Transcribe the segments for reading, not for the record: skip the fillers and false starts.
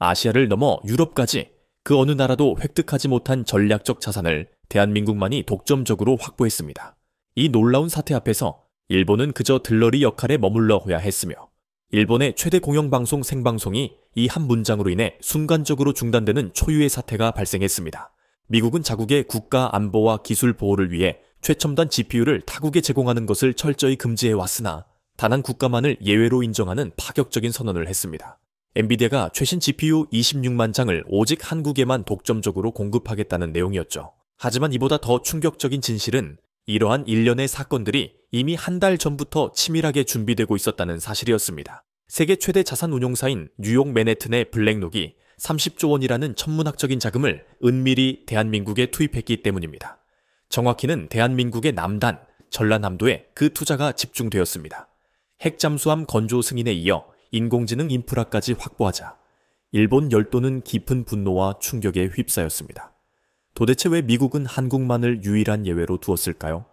아시아를 넘어 유럽까지 그 어느 나라도 획득하지 못한 전략적 자산을 대한민국만이 독점적으로 확보했습니다. 이 놀라운 사태 앞에서 일본은 그저 들러리 역할에 머물러야 했으며 일본의 최대 공영방송 생방송이 이 한 문장으로 인해 순간적으로 중단되는 초유의 사태가 발생했습니다. 미국은 자국의 국가 안보와 기술 보호를 위해 최첨단 GPU를 타국에 제공하는 것을 철저히 금지해왔으나 단 한 국가만을 예외로 인정하는 파격적인 선언을 했습니다. 엔비디아가 최신 GPU 26만 장을 오직 한국에만 독점적으로 공급하겠다는 내용이었죠. 하지만 이보다 더 충격적인 진실은 이러한 일련의 사건들이 이미 한 달 전부터 치밀하게 준비되고 있었다는 사실이었습니다. 세계 최대 자산 운용사인 뉴욕 맨해튼의 블랙록이 30조 원이라는 천문학적인 자금을 은밀히 대한민국에 투입했기 때문입니다. 정확히는 대한민국의 남단, 전라남도에 그 투자가 집중되었습니다. 핵잠수함 건조 승인에 이어 인공지능 인프라까지 확보하자 일본 열도는 깊은 분노와 충격에 휩싸였습니다. 도대체 왜 미국은 한국만을 유일한 예외로 두었을까요?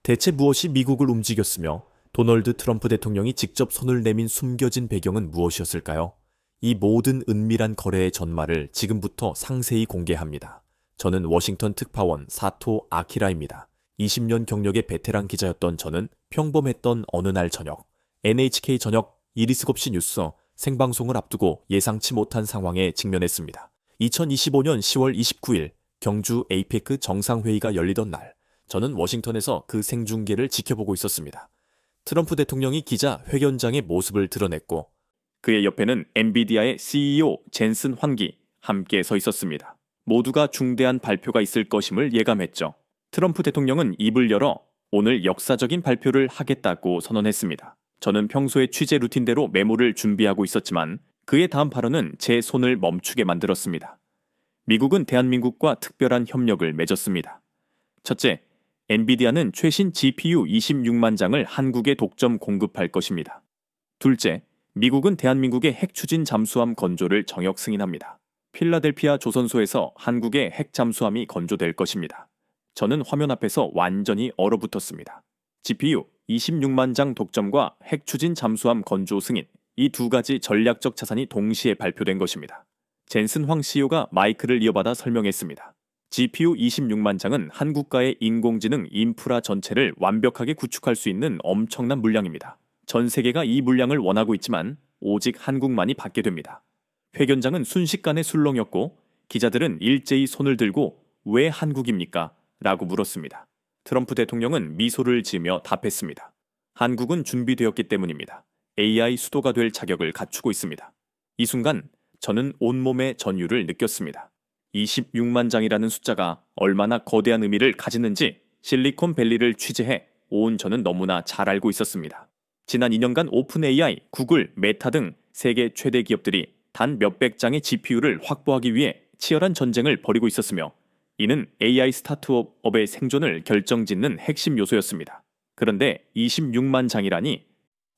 대체 무엇이 미국을 움직였으며 도널드 트럼프 대통령이 직접 손을 내민 숨겨진 배경은 무엇이었을까요? 이 모든 은밀한 거래의 전말을 지금부터 상세히 공개합니다. 저는 워싱턴 특파원 사토 아키라입니다. 20년 경력의 베테랑 기자였던 저는 평범했던 어느 날 저녁, NHK 저녁 이리스곱시 뉴스 생방송을 앞두고 예상치 못한 상황에 직면했습니다. 2025년 10월 29일 경주 에이페크 정상회의가 열리던 날, 저는 워싱턴에서 그 생중계를 지켜보고 있었습니다. 트럼프 대통령이 기자 회견장의 모습을 드러냈고 그의 옆에는 엔비디아의 CEO 젠슨 환기 함께 서 있었습니다. 모두가 중대한 발표가 있을 것임을 예감했죠. 트럼프 대통령은 입을 열어 오늘 역사적인 발표를 하겠다고 선언했습니다. 저는 평소의 취재 루틴대로 메모를 준비하고 있었지만 그의 다음 발언은 제 손을 멈추게 만들었습니다. 미국은 대한민국과 특별한 협력을 맺었습니다. 첫째, 엔비디아는 최신 GPU 26만 장을 한국에 독점 공급할 것입니다. 둘째, 미국은 대한민국의 핵 추진 잠수함 건조를 정역 승인합니다. 필라델피아 조선소에서 한국의 핵 잠수함이 건조될 것입니다. 저는 화면 앞에서 완전히 얼어붙었습니다. GPU 26만 장 독점과 핵 추진 잠수함 건조 승인, 이 두 가지 전략적 자산이 동시에 발표된 것입니다. 젠슨 황 CEO가 마이크를 이어받아 설명했습니다. GPU 26만 장은 한국가의 인공지능 인프라 전체를 완벽하게 구축할 수 있는 엄청난 물량입니다. 전 세계가 이 물량을 원하고 있지만 오직 한국만이 받게 됩니다. 회견장은 순식간에 술렁였고 기자들은 일제히 손을 들고 왜 한국입니까? 라고 물었습니다. 트럼프 대통령은 미소를 지으며 답했습니다. 한국은 준비되었기 때문입니다. AI 수도가 될 자격을 갖추고 있습니다. 이 순간 저는 온몸의 전율을 느꼈습니다. 26만 장이라는 숫자가 얼마나 거대한 의미를 가지는지 실리콘밸리를 취재해 온 저는 너무나 잘 알고 있었습니다. 지난 2년간 오픈 AI, 구글, 메타 등 세계 최대 기업들이 단 몇백 장의 GPU를 확보하기 위해 치열한 전쟁을 벌이고 있었으며 이는 AI 스타트업의 생존을 결정짓는 핵심 요소였습니다. 그런데 26만 장이라니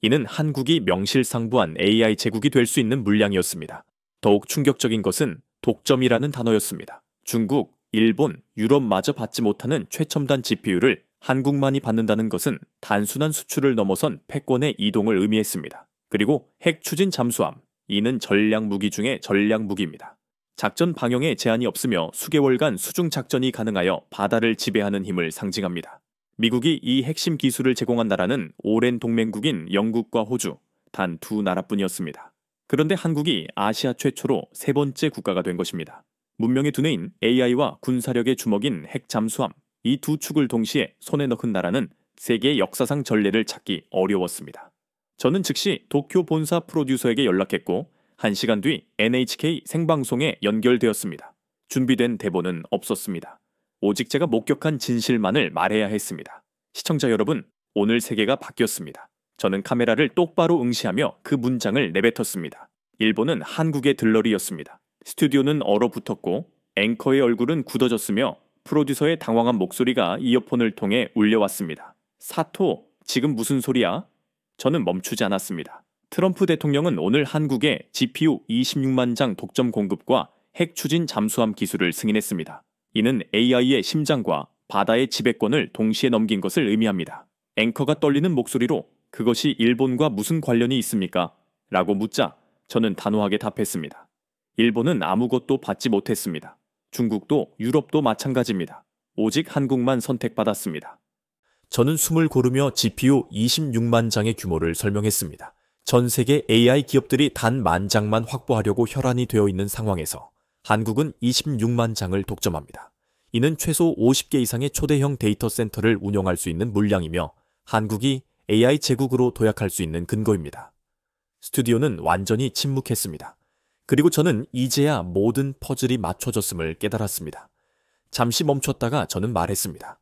이는 한국이 명실상부한 AI 제국이 될 수 있는 물량이었습니다. 더욱 충격적인 것은 독점이라는 단어였습니다. 중국, 일본, 유럽마저 받지 못하는 최첨단 GPU를 한국만이 받는다는 것은 단순한 수출을 넘어선 패권의 이동을 의미했습니다. 그리고 핵 추진 잠수함, 이는 전략 무기 중의 전략 무기입니다. 작전 방영에 제한이 없으며 수개월간 수중 작전이 가능하여 바다를 지배하는 힘을 상징합니다. 미국이 이 핵심 기술을 제공한 나라는 오랜 동맹국인 영국과 호주, 단 두 나라뿐이었습니다. 그런데 한국이 아시아 최초로 세 번째 국가가 된 것입니다. 문명의 두뇌인 AI와 군사력의 주먹인 핵 잠수함, 이 두 축을 동시에 손에 넣은 나라는 세계 역사상 전례를 찾기 어려웠습니다. 저는 즉시 도쿄 본사 프로듀서에게 연락했고 1시간 뒤 NHK 생방송에 연결되었습니다. 준비된 대본은 없었습니다. 오직 제가 목격한 진실만을 말해야 했습니다. 시청자 여러분, 오늘 세계가 바뀌었습니다. 저는 카메라를 똑바로 응시하며 그 문장을 내뱉었습니다. 일본은 한국의 들러리였습니다. 스튜디오는 얼어붙었고 앵커의 얼굴은 굳어졌으며 프로듀서의 당황한 목소리가 이어폰을 통해 울려왔습니다. 사토, 지금 무슨 소리야? 저는 멈추지 않았습니다. 트럼프 대통령은 오늘 한국에 GPU 26만 장 독점 공급과 핵 추진 잠수함 기술을 승인했습니다. 이는 AI의 심장과 바다의 지배권을 동시에 넘긴 것을 의미합니다. 앵커가 떨리는 목소리로 그것이 일본과 무슨 관련이 있습니까? 라고 묻자 저는 단호하게 답했습니다. 일본은 아무것도 받지 못했습니다. 중국도 유럽도 마찬가지입니다. 오직 한국만 선택받았습니다. 저는 숨을 고르며 GPU 26만 장의 규모를 설명했습니다. 전 세계 AI 기업들이 단 10,000장만 확보하려고 혈안이 되어 있는 상황에서 한국은 26만 장을 독점합니다. 이는 최소 50개 이상의 초대형 데이터 센터를 운영할 수 있는 물량이며 한국이 AI 제국으로 도약할 수 있는 근거입니다. 스튜디오는 완전히 침묵했습니다. 그리고 저는 이제야 모든 퍼즐이 맞춰졌음을 깨달았습니다. 잠시 멈췄다가 저는 말했습니다.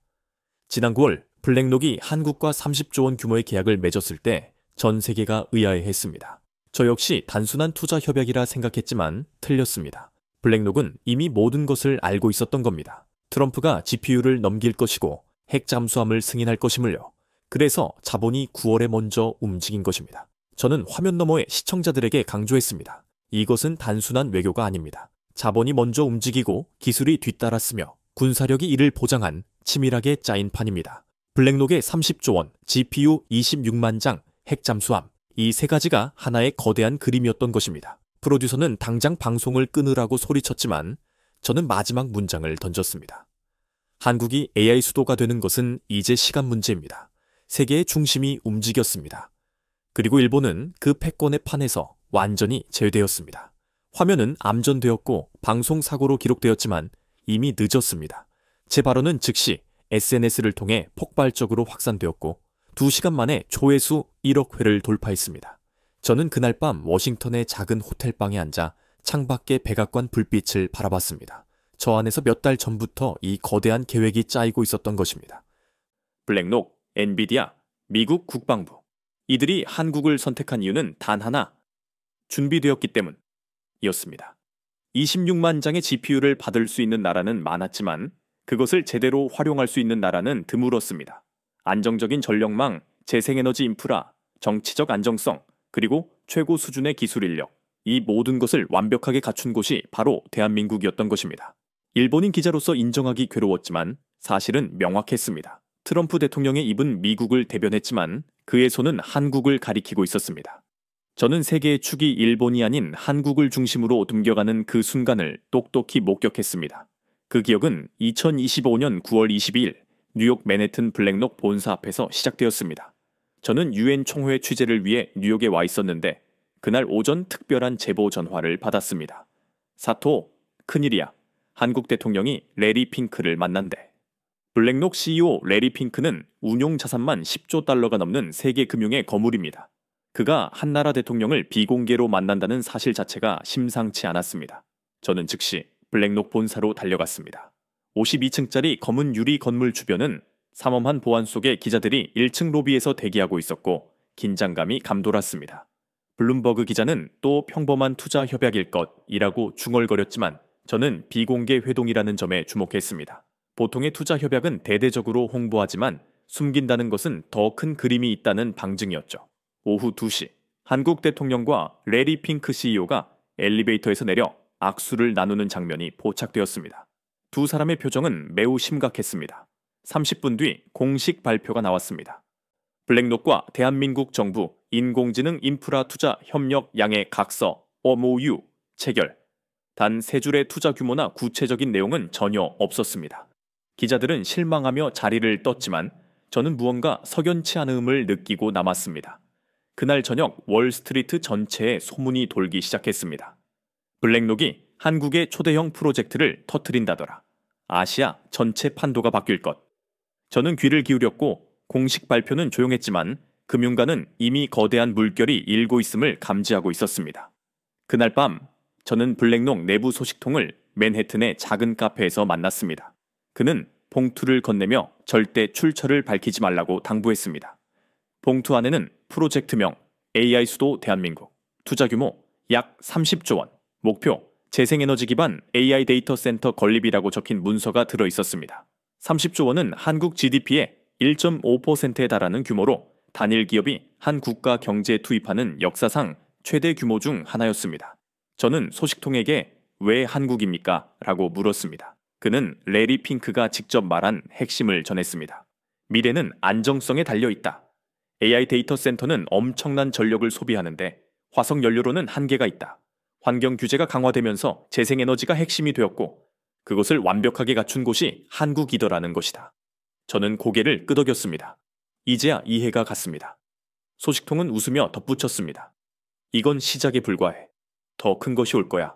지난 9월 블랙록이 한국과 30조 원 규모의 계약을 맺었을 때 전 세계가 의아해했습니다. 저 역시 단순한 투자 협약이라 생각했지만 틀렸습니다. 블랙록은 이미 모든 것을 알고 있었던 겁니다. 트럼프가 GPU를 넘길 것이고 핵 잠수함을 승인할 것임을요. 그래서 자본이 9월에 먼저 움직인 것입니다. 저는 화면 너머의 시청자들에게 강조했습니다. 이것은 단순한 외교가 아닙니다. 자본이 먼저 움직이고 기술이 뒤따랐으며 군사력이 이를 보장한 치밀하게 짜인 판입니다. 블랙록의 30조 원, GPU 26만 장, 핵 잠수함, 이 세 가지가 하나의 거대한 그림이었던 것입니다. 프로듀서는 당장 방송을 끊으라고 소리쳤지만 저는 마지막 문장을 던졌습니다. 한국이 AI 수도가 되는 것은 이제 시간 문제입니다. 세계의 중심이 움직였습니다. 그리고 일본은 그 패권의 판에서 완전히 제외되었습니다. 화면은 암전되었고 방송 사고로 기록되었지만 이미 늦었습니다. 제 발언은 즉시 SNS를 통해 폭발적으로 확산되었고 2시간 만에 조회수 1억 회를 돌파했습니다. 저는 그날 밤 워싱턴의 작은 호텔방에 앉아 창밖의 백악관 불빛을 바라봤습니다. 저 안에서 몇 달 전부터 이 거대한 계획이 짜이고 있었던 것입니다. 블랙록, 엔비디아, 미국 국방부. 이들이 한국을 선택한 이유는 단 하나, 준비되었기 때문이었습니다. 26만 장의 GPU를 받을 수 있는 나라는 많았지만 그것을 제대로 활용할 수 있는 나라는 드물었습니다. 안정적인 전력망, 재생에너지 인프라, 정치적 안정성, 그리고 최고 수준의 기술 인력, 이 모든 것을 완벽하게 갖춘 곳이 바로 대한민국이었던 것입니다. 일본인 기자로서 인정하기 괴로웠지만 사실은 명확했습니다. 트럼프 대통령의 입은 미국을 대변했지만 그의 손은 한국을 가리키고 있었습니다. 저는 세계의 축이 일본이 아닌 한국을 중심으로 옮겨가는 그 순간을 똑똑히 목격했습니다. 그 기억은 2025년 9월 22일 뉴욕 맨해튼 블랙록 본사 앞에서 시작되었습니다. 저는 유엔 총회 취재를 위해 뉴욕에 와 있었는데 그날 오전 특별한 제보 전화를 받았습니다. 사토, 큰일이야. 한국 대통령이 레리 핑크를 만난대. 블랙록 CEO 레리 핑크는 운용 자산만 10조 달러가 넘는 세계 금융의 거물입니다. 그가 한 나라 대통령을 비공개로 만난다는 사실 자체가 심상치 않았습니다. 저는 즉시 블랙록 본사로 달려갔습니다. 52층짜리 검은 유리 건물 주변은 삼엄한 보안 속에 기자들이 1층 로비에서 대기하고 있었고 긴장감이 감돌았습니다. 블룸버그 기자는 또 평범한 투자 협약일 것이라고 중얼거렸지만 저는 비공개 회동이라는 점에 주목했습니다. 보통의 투자 협약은 대대적으로 홍보하지만 숨긴다는 것은 더 큰 그림이 있다는 방증이었죠. 오후 2시 한국 대통령과 레리 핑크 CEO가 엘리베이터에서 내려 악수를 나누는 장면이 포착되었습니다. 두 사람의 표정은 매우 심각했습니다. 30분 뒤 공식 발표가 나왔습니다. 블랙록과 대한민국 정부 인공지능 인프라 투자 협력 양해 각서 MOU 체결. 단 3줄의 투자 규모나 구체적인 내용은 전혀 없었습니다. 기자들은 실망하며 자리를 떴지만 저는 무언가 석연치 않음을 느끼고 남았습니다. 그날 저녁 월스트리트 전체에 소문이 돌기 시작했습니다. 블랙록이 한국의 초대형 프로젝트를 터뜨린다더라. 아시아 전체 판도가 바뀔 것. 저는 귀를 기울였고 공식 발표는 조용했지만 금융가는 이미 거대한 물결이 일고 있음을 감지하고 있었습니다. 그날 밤 저는 블랙록 내부 소식통을 맨해튼의 작은 카페에서 만났습니다. 그는 봉투를 건네며 절대 출처를 밝히지 말라고 당부했습니다. 봉투 안에는 프로젝트명 AI 수도 대한민국, 투자 규모 약 30조 원, 목표 재생에너지 기반 AI 데이터 센터 건립이라고 적힌 문서가 들어있었습니다. 30조 원은 한국 GDP의 1.5%에 달하는 규모로 단일 기업이 한 국가 경제에 투입하는 역사상 최대 규모 중 하나였습니다. 저는 소식통에게 왜 한국입니까? 라고 물었습니다. 그는 레리 핑크가 직접 말한 핵심을 전했습니다. 미래는 안정성에 달려있다. AI 데이터 센터는 엄청난 전력을 소비하는데 화석 연료로는 한계가 있다. 환경 규제가 강화되면서 재생에너지가 핵심이 되었고 그것을 완벽하게 갖춘 곳이 한국이더라는 것이다. 저는 고개를 끄덕였습니다. 이제야 이해가 갔습니다. 소식통은 웃으며 덧붙였습니다. 이건 시작에 불과해. 더 큰 것이 올 거야.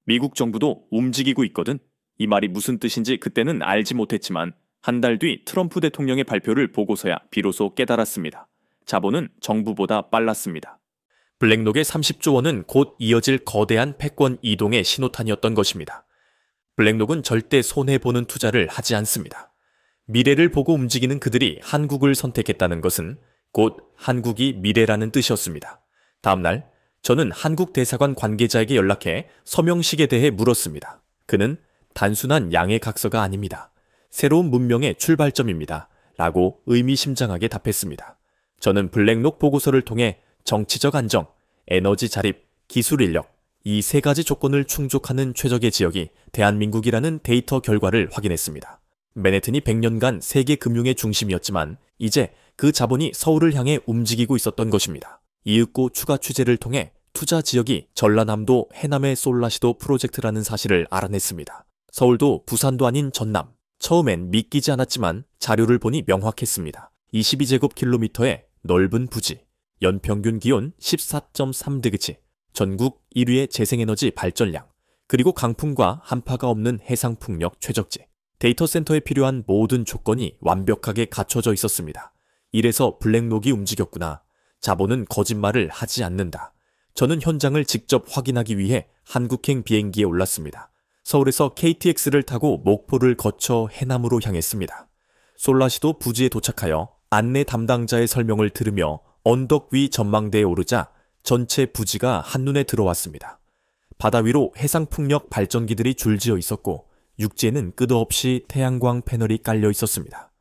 미국 정부도 움직이고 있거든. 이 말이 무슨 뜻인지 그때는 알지 못했지만 한 달 뒤 트럼프 대통령의 발표를 보고서야 비로소 깨달았습니다. 자본은 정부보다 빨랐습니다. 블랙록의 30조 원은 곧 이어질 거대한 패권 이동의 신호탄이었던 것입니다. 블랙록은 절대 손해보는 투자를 하지 않습니다. 미래를 보고 움직이는 그들이 한국을 선택했다는 것은 곧 한국이 미래라는 뜻이었습니다. 다음 날 저는 한국 대사관 관계자에게 연락해 서명식에 대해 물었습니다. 그는 단순한 양해 각서가 아닙니다. 새로운 문명의 출발점입니다. 라고 의미심장하게 답했습니다. 저는 블랙록 보고서를 통해 정치적 안정, 에너지 자립, 기술 인력, 이 세 가지 조건을 충족하는 최적의 지역이 대한민국이라는 데이터 결과를 확인했습니다. 맨해튼이 100년간 세계 금융의 중심이었지만 이제 그 자본이 서울을 향해 움직이고 있었던 것입니다. 이윽고 추가 취재를 통해 투자 지역이 전라남도 해남의 솔라시도 프로젝트라는 사실을 알아냈습니다. 서울도 부산도 아닌 전남. 처음엔 믿기지 않았지만 자료를 보니 명확했습니다. 22제곱킬로미터의 넓은 부지, 연평균 기온 14.3득치, 전국 1위의 재생에너지 발전량, 그리고 강풍과 한파가 없는 해상풍력 최적지. 데이터 센터에 필요한 모든 조건이 완벽하게 갖춰져 있었습니다. 이래서 블랙록이 움직였구나. 자본은 거짓말을 하지 않는다. 저는 현장을 직접 확인하기 위해 한국행 비행기에 올랐습니다. 서울에서 KTX를 타고 목포를 거쳐 해남으로 향했습니다. 솔라시도 부지에 도착하여 안내 담당자의 설명을 들으며 언덕 위 전망대에 오르자 전체 부지가 한눈에 들어왔습니다. 바다 위로 해상풍력 발전기들이 줄지어 있었고 육지에는 끝없이 태양광 패널이 깔려 있었습니다.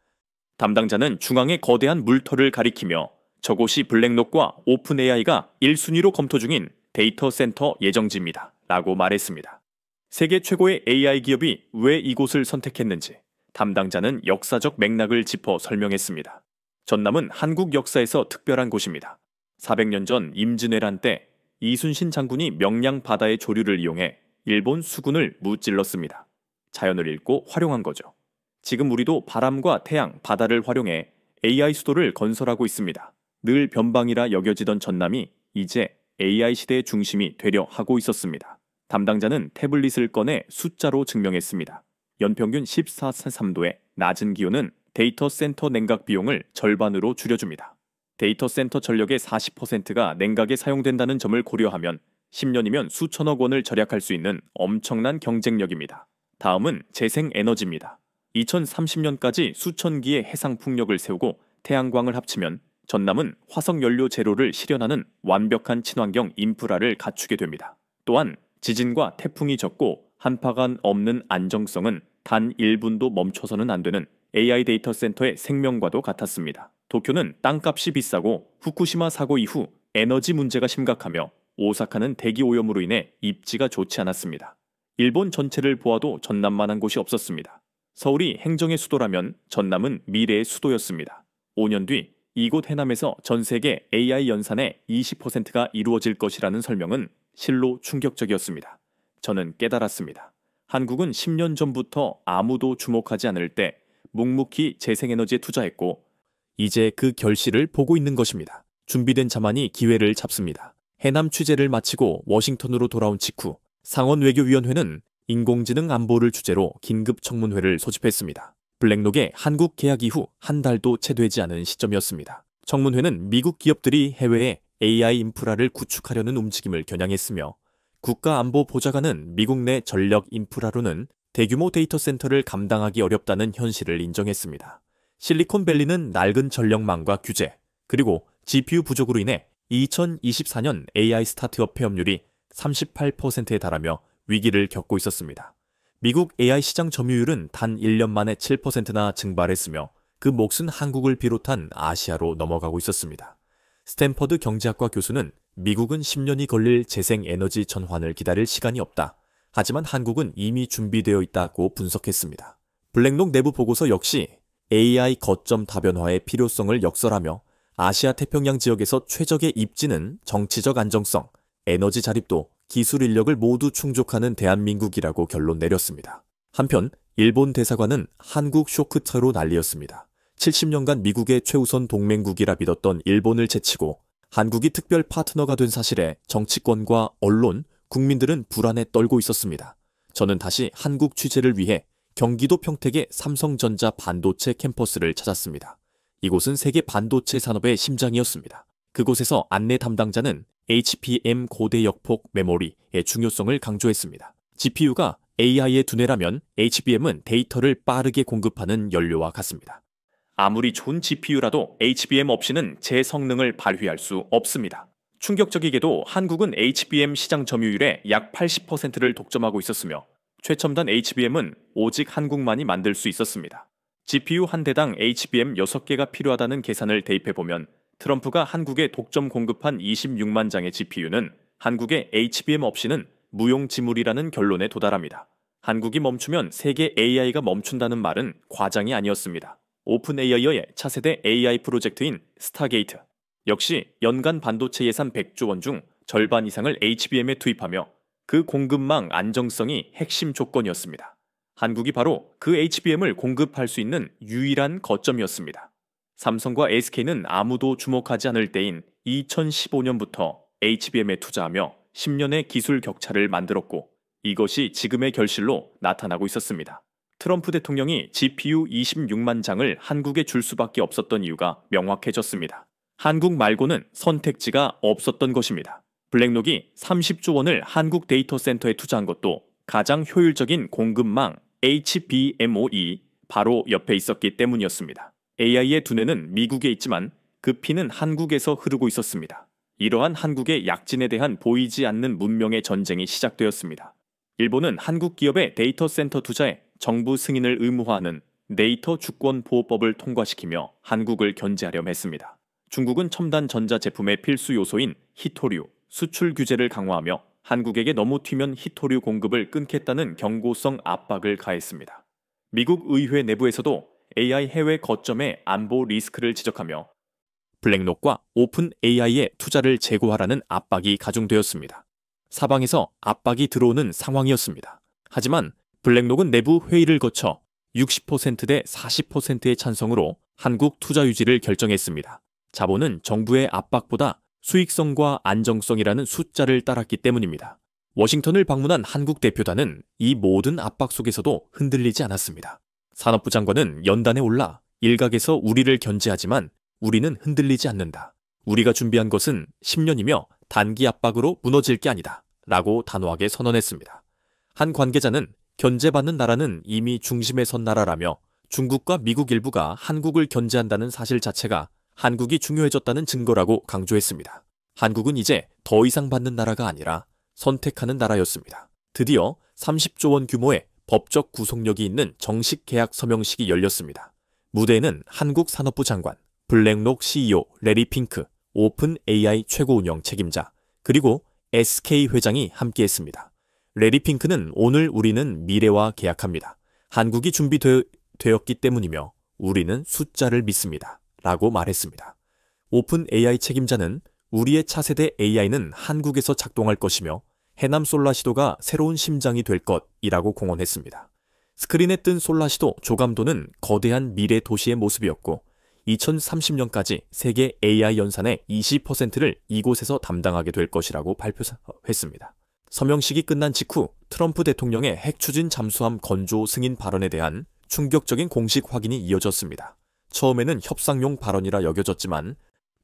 담당자는 중앙의 거대한 물터를 가리키며 저곳이 블랙록과 오픈AI가 1순위로 검토 중인 데이터 센터 예정지입니다. 라고 말했습니다. 세계 최고의 AI 기업이 왜 이곳을 선택했는지 담당자는 역사적 맥락을 짚어 설명했습니다. 전남은 한국 역사에서 특별한 곳입니다. 400년 전 임진왜란 때 이순신 장군이 명량 바다의 조류를 이용해 일본 수군을 무찔렀습니다. 자연을 읽고 활용한 거죠. 지금 우리도 바람과 태양, 바다를 활용해 AI 수도를 건설하고 있습니다. 늘 변방이라 여겨지던 전남이 이제 AI 시대의 중심이 되려 하고 있었습니다. 담당자는 태블릿을 꺼내 숫자로 증명했습니다. 연평균 14.3도의 낮은 기온은 데이터 센터 냉각 비용을 절반으로 줄여줍니다. 데이터 센터 전력의 40%가 냉각에 사용된다는 점을 고려하면 10년이면 수천억 원을 절약할 수 있는 엄청난 경쟁력입니다. 다음은 재생에너지입니다. 2030년까지 수천 기의 해상풍력을 세우고 태양광을 합치면 전남은 화석연료 제로를 실현하는 완벽한 친환경 인프라를 갖추게 됩니다. 또한 지진과 태풍이 적고 한파가 없는 안정성은 단 1분도 멈춰서는 안 되는 AI 데이터 센터의 생명과도 같았습니다. 도쿄는 땅값이 비싸고 후쿠시마 사고 이후 에너지 문제가 심각하며 오사카는 대기 오염으로 인해 입지가 좋지 않았습니다. 일본 전체를 보아도 전남만한 곳이 없었습니다. 서울이 행정의 수도라면 전남은 미래의 수도였습니다. 5년 뒤 이곳 해남에서 전 세계 AI 연산의 20%가 이루어질 것이라는 설명은 실로 충격적이었습니다. 저는 깨달았습니다. 한국은 10년 전부터 아무도 주목하지 않을 때 묵묵히 재생에너지에 투자했고 이제 그 결실을 보고 있는 것입니다. 준비된 자만이 기회를 잡습니다. 해남 취재를 마치고 워싱턴으로 돌아온 직후 상원외교위원회는 인공지능 안보를 주제로 긴급 청문회를 소집했습니다. 블랙록의 한국 계약 이후 한 달도 채 되지 않은 시점이었습니다. 청문회는 미국 기업들이 해외에 AI 인프라를 구축하려는 움직임을 겨냥했으며 국가안보보좌관은 미국 내 전력 인프라로는 대규모 데이터 센터를 감당하기 어렵다는 현실을 인정했습니다. 실리콘밸리는 낡은 전력망과 규제, 그리고 GPU 부족으로 인해 2024년 AI 스타트업 폐업률이 38%에 달하며 위기를 겪고 있었습니다. 미국 AI 시장 점유율은 단 1년 만에 7%나 증발했으며 그 몫은 한국을 비롯한 아시아로 넘어가고 있었습니다. 스탠퍼드 경제학과 교수는 미국은 10년이 걸릴 재생에너지 전환을 기다릴 시간이 없다. 하지만 한국은 이미 준비되어 있다고 분석했습니다. 블랙록 내부 보고서 역시 AI 거점 다변화의 필요성을 역설하며 아시아 태평양 지역에서 최적의 입지는 정치적 안정성, 에너지 자립도, 기술 인력을 모두 충족하는 대한민국이라고 결론 내렸습니다. 한편 일본 대사관은 한국 쇼크차로 난리였습니다. 70년간 미국의 최우선 동맹국이라 믿었던 일본을 제치고 한국이 특별 파트너가 된 사실에 정치권과 언론, 국민들은 불안에 떨고 있었습니다. 저는 다시 한국 취재를 위해 경기도 평택의 삼성전자 반도체 캠퍼스를 찾았습니다. 이곳은 세계 반도체 산업의 심장이었습니다. 그곳에서 안내 담당자는 HBM 고대 역폭 메모리의 중요성을 강조했습니다. GPU가 AI의 두뇌라면 HBM은 데이터를 빠르게 공급하는 연료와 같습니다. 아무리 좋은 GPU라도 HBM 없이는 제 성능을 발휘할 수 없습니다. 충격적이게도 한국은 HBM 시장 점유율의 약 80%를 독점하고 있었으며 최첨단 HBM은 오직 한국만이 만들 수 있었습니다. GPU 한 대당 HBM 6개가 필요하다는 계산을 대입해보면 트럼프가 한국에 독점 공급한 26만 장의 GPU는 한국의 HBM 없이는 무용지물이라는 결론에 도달합니다. 한국이 멈추면 세계 AI가 멈춘다는 말은 과장이 아니었습니다. 오픈 AI의 차세대 AI 프로젝트인 스타게이트. 역시 연간 반도체 예산 100조 원 중 절반 이상을 HBM에 투입하며 그 공급망 안정성이 핵심 조건이었습니다. 한국이 바로 그 HBM을 공급할 수 있는 유일한 거점이었습니다. 삼성과 SK는 아무도 주목하지 않을 때인 2015년부터 HBM에 투자하며 10년의 기술 격차를 만들었고 이것이 지금의 결실로 나타나고 있었습니다. 트럼프 대통령이 GPU 26만 장을 한국에 줄 수밖에 없었던 이유가 명확해졌습니다. 한국 말고는 선택지가 없었던 것입니다. 블랙록이 30조 원을 한국 데이터 센터에 투자한 것도 가장 효율적인 공급망 HBMOE 바로 옆에 있었기 때문이었습니다. AI의 두뇌는 미국에 있지만 그 피는 한국에서 흐르고 있었습니다. 이러한 한국의 약진에 대한 보이지 않는 문명의 전쟁이 시작되었습니다. 일본은 한국 기업의 데이터 센터 투자에 정부 승인을 의무화하는 데이터 주권 보호법을 통과시키며 한국을 견제하려 했습니다. 중국은 첨단 전자제품의 필수 요소인 히토류, 수출 규제를 강화하며 한국에게 너무 튀면 히토류 공급을 끊겠다는 경고성 압박을 가했습니다. 미국 의회 내부에서도 AI 해외 거점의 안보 리스크를 지적하며 블랙록과 오픈 AI에 투자를 재고하라는 압박이 가중되었습니다. 사방에서 압박이 들어오는 상황이었습니다. 하지만 블랙록은 내부 회의를 거쳐 60% 대 40%의 찬성으로 한국 투자 유지를 결정했습니다. 자본은 정부의 압박보다 수익성과 안정성이라는 숫자를 따랐기 때문입니다. 워싱턴을 방문한 한국 대표단은 이 모든 압박 속에서도 흔들리지 않았습니다. 산업부 장관은 연단에 올라 일각에서 우리를 견제하지만 우리는 흔들리지 않는다. 우리가 준비한 것은 10년이며 단기 압박으로 무너질 게 아니다. 라고 단호하게 선언했습니다. 한 관계자는 견제받는 나라는 이미 중심에 선 나라라며 중국과 미국 일부가 한국을 견제한다는 사실 자체가 한국이 중요해졌다는 증거라고 강조했습니다. 한국은 이제 더 이상 받는 나라가 아니라 선택하는 나라였습니다. 드디어 30조 원 규모의 법적 구속력이 있는 정식 계약 서명식이 열렸습니다. 무대에는 한국 산업부 장관, 블랙록 CEO 레리 핑크, 오픈 AI 최고 운영 책임자, 그리고 SK 회장이 함께했습니다. 레리 핑크는 오늘 우리는 미래와 계약합니다. 한국이 준비되었기 때문이며 우리는 숫자를 믿습니다. 라고 말했습니다. 오픈 AI 책임자는 우리의 차세대 AI는 한국에서 작동할 것이며 해남 솔라시도가 새로운 심장이 될 것이라고 공언했습니다. 스크린에 뜬 솔라시도 조감도는 거대한 미래 도시의 모습이었고 2030년까지 세계 AI 연산의 20%를 이곳에서 담당하게 될 것이라고 발표했습니다. 서명식이 끝난 직후 트럼프 대통령의 핵 추진 잠수함 건조 승인 발언에 대한 충격적인 공식 확인이 이어졌습니다. 처음에는 협상용 발언이라 여겨졌지만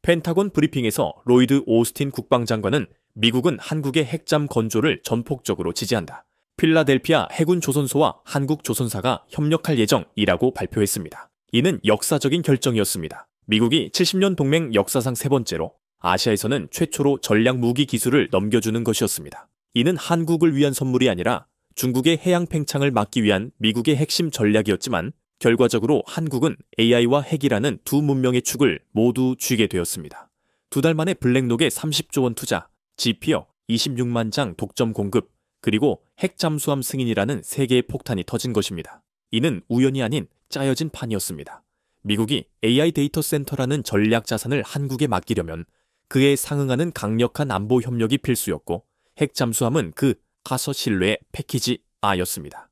펜타곤 브리핑에서 로이드 오스틴 국방장관은 미국은 한국의 핵잠 건조를 전폭적으로 지지한다. 필라델피아 해군 조선소와 한국 조선사가 협력할 예정이라고 발표했습니다. 이는 역사적인 결정이었습니다. 미국이 70년 동맹 역사상 세 번째로 아시아에서는 최초로 전략 무기 기술을 넘겨주는 것이었습니다. 이는 한국을 위한 선물이 아니라 중국의 해양 팽창을 막기 위한 미국의 핵심 전략이었지만 결과적으로 한국은 AI와 핵이라는 두 문명의 축을 모두 쥐게 되었습니다. 두 달 만에 블랙록의 30조 원 투자, GPU 26만 장 독점 공급, 그리고 핵 잠수함 승인이라는 세 개의 폭탄이 터진 것입니다. 이는 우연이 아닌 짜여진 판이었습니다. 미국이 AI 데이터 센터라는 전략 자산을 한국에 맡기려면 그에 상응하는 강력한 안보 협력이 필수였고 핵 잠수함은 그 가서 신뢰의 패키지 R였습니다.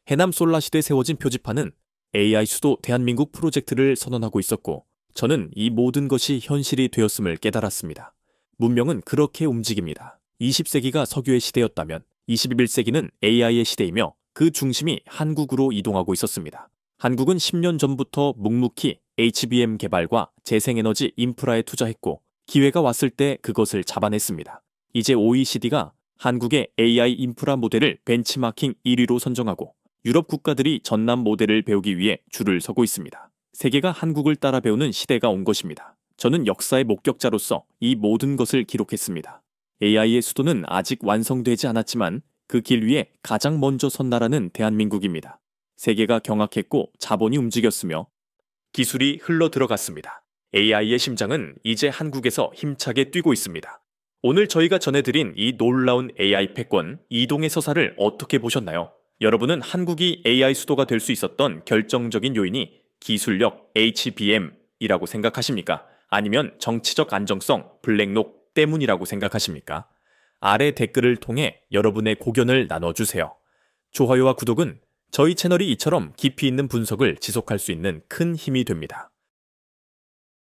해남 솔라시대에 세워진 표지판은 AI 수도 대한민국 프로젝트를 선언하고 있었고 저는 이 모든 것이 현실이 되었음을 깨달았습니다. 문명은 그렇게 움직입니다. 20세기가 석유의 시대였다면 21세기는 AI의 시대이며 그 중심이 한국으로 이동하고 있었습니다. 한국은 10년 전부터 묵묵히 HBM 개발과 재생에너지 인프라에 투자했고 기회가 왔을 때 그것을 잡아냈습니다. 이제 OECD가 한국의 AI 인프라 모델을 벤치마킹 1위로 선정하고 유럽 국가들이 전남 모델을 배우기 위해 줄을 서고 있습니다. 세계가 한국을 따라 배우는 시대가 온 것입니다. 저는 역사의 목격자로서 이 모든 것을 기록했습니다. AI의 수도는 아직 완성되지 않았지만 그 길 위에 가장 먼저 선 나라는 대한민국입니다. 세계가 경악했고 자본이 움직였으며 기술이 흘러 들어갔습니다. AI의 심장은 이제 한국에서 힘차게 뛰고 있습니다. 오늘 저희가 전해드린 이 놀라운 AI 패권, 이동의 서사를 어떻게 보셨나요? 여러분은 한국이 AI 수도가 될 수 있었던 결정적인 요인이 기술력 HBM이라고 생각하십니까? 아니면 정치적 안정성 블랙록 때문이라고 생각하십니까? 아래 댓글을 통해 여러분의 고견을 나눠주세요. 좋아요와 구독은 저희 채널이 이처럼 깊이 있는 분석을 지속할 수 있는 큰 힘이 됩니다.